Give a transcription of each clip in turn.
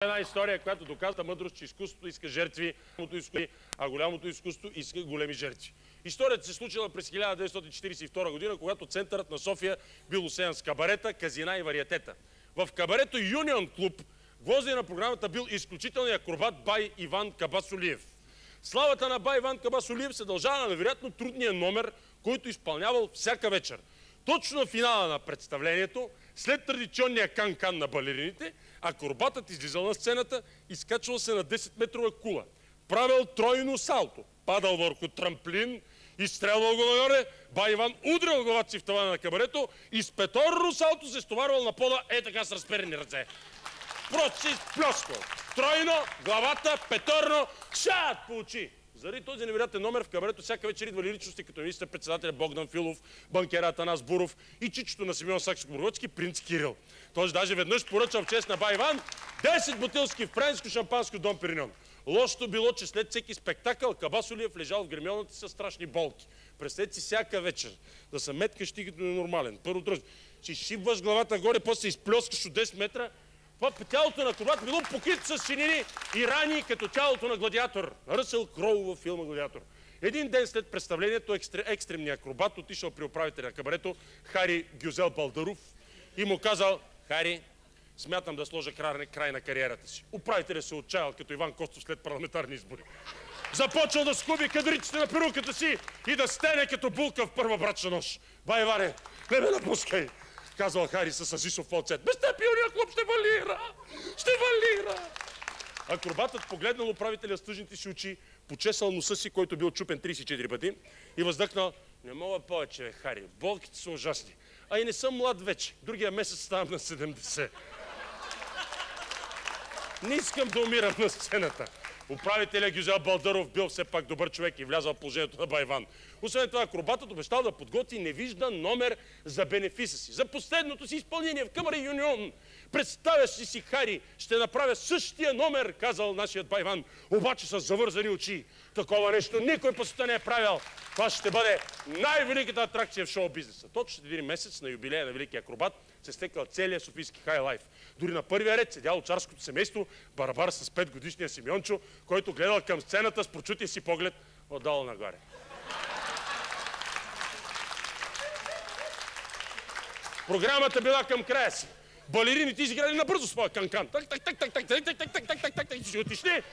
Една история, която доказва мъдрост, че изкуството иска жертви, а голямото изкуство иска големи жертви. Историята се случила през 1942 година, когато центърът на София бил осеян с кабарета, казина и вариетета. В кабарето Юнион клуб гвоздия на програмата бил изключителният акробат бай Иван Кабасолиев. Славата на бай Иван Кабасолиев се дължава на невероятно трудния номер, който изпълнявал всяка вечер. Точно в финала на представлението, след традиционния кан-кан на балерините, акробатът излизал на сцената, изкачвал се на 10-метрова кула, правил тройно салто, падал върху трамплин, изстрелвал го нагоре, бай Иван удрял главата си в тавана на кабарето и с петорно салто се стоварвал на пода така с разперени ръце. Просто си сплескал. Тройно, главата, петорно, шат по очи. Заради този невероятен номер в кабарето всяка вечер идвали личности като министър-председателя Богдан Филов, банкера Атанас Буров и чичото на Симеон Сакскобургготски принц Кирил. Той даже веднъж поръчал в чест на бай Иван 10 бутилски френско шампанско Дон Периньон. Лошото било, че след всеки спектакъл Кабасолиев лежал в гримьоната си със страшни болки. Представете си всяка вечер да се меткаш ти като ненормален. Първо дръж, че шибваш главата горе, после се изплескаш от 10 метра. Това тялото на акробат било покрито с шинини и рани като тялото на гладиатор. Ръсъл Кроу във филма Гладиатор. Един ден след представлението екстремният акробат отишъл при управителя на кабарето Хари Гюзел Балдаров и му казал: Хари, смятам да сложа край на кариерата си. Управителят се отчаял като Иван Костов след парламентарни избори. Започнал да скуби кадриците на перуката си и да стене като булка в първа брачна нощ. Бай Иване, не ме напускай! Казал Хари със азисов фалцет. Без теб пиония клуб ще валира! Ще валира! Акробатът погледнал управителя с тъжните си очи, почесал носа си, който бил чупен 34 пъти и въздъхнал: не мога повече, бе, Хари, болките са ужасни. А и не съм млад вече. Другия месец ставам на 70. Не искам да умирам на сцената. Управителя Гюзел Балдаров бил все пак добър човек и влязал в положението на бай Иван. Освен това, акробатът обещал да подготви невиждан номер за бенефиса си, за последното си изпълнение в Камара Юнион. Представяш ли си, Хари, ще направя същия номер, казал нашият бай Иван, обаче с завързани очи. Такова нещо никой по света не е правил. Това ще бъде най-великата атракция в шоу-бизнеса. Точно един месец на юбилея на великия акробат се стекал целият софийски хай-лайф. Дори на първия ред седяло царското семейство, барабар с 5-годишния Симеончо, който гледал към сцената с прочутия си поглед отдолу нагоре. Програмата била към края си. Балерините изиграли набързо своя канкан. И отишли.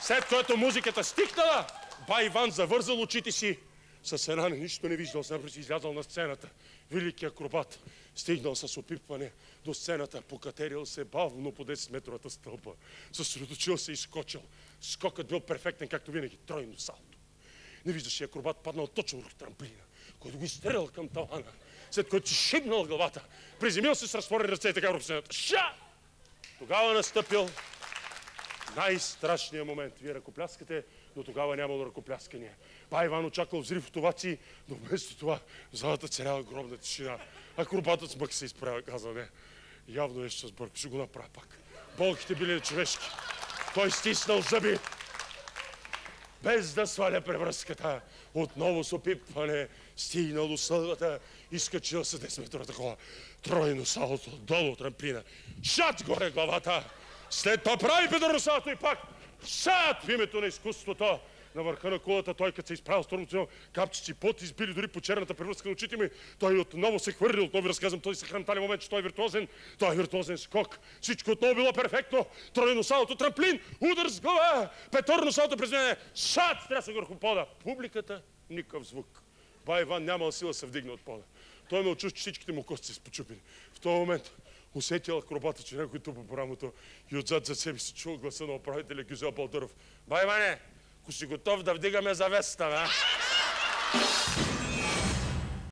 След което музиката стихнала, бай Иван завързал очите си. С една нищо не виждал, с си излязал на сцената. Велики акробат стигнал с опипване до сцената, покатерил се бавно по 10-метровата стълба. Съсредоточил се и скочил. Скокът бил перфектен, както винаги, тройно салто. Не виждаше акробат паднал точно върху трамплина, който го изстрелял към тавана, след който си шибнал главата, приземил се с разтворени ръце и така върху сцената. Ша! Тогава настъпил най-страшният момент. Вие ръкопляскате, но тогава нямало ръкопляскания. Бай Иван очаквал взрив от овации, но вместо това в залата царяла гробна тишина. Акробатът с мък се изправя, каза: не, явно нещо се сбърка, ще го направя пак. Болките били човешки. Той стиснал зъби, без да сваля превръзката. Отново с опипване стигнал до съдбата, изкачил се 10 метра такова. Тройно салото, долу от трамплина. Шат горе главата. След това прави педърно салото и пак шат в името на изкуството. На върха на кулата той, като се изправил стороно, капчици пот избили дори по черната превръзка на очите ми. Той отново се хвърли, отново ви разказвам този съхрантален момент, че той е виртуозен. Той е виртуозен скок. Всичко отново било перфектно. Тройно салото, трамплин, удар с глава, петорно салото през мене, шат, стряса върху пода. Публиката, никакъв звук. Бай Иван нямал сила да се вдигне от пода. Той ме очу, че всичките му кости се спочупили. В този момент усетил акробата, че някой тупа по рамото и отзад за себе си чул гласа на управителя Гюзел Балдаров: Бай Иване, ако си готов да вдигаме завесата, а?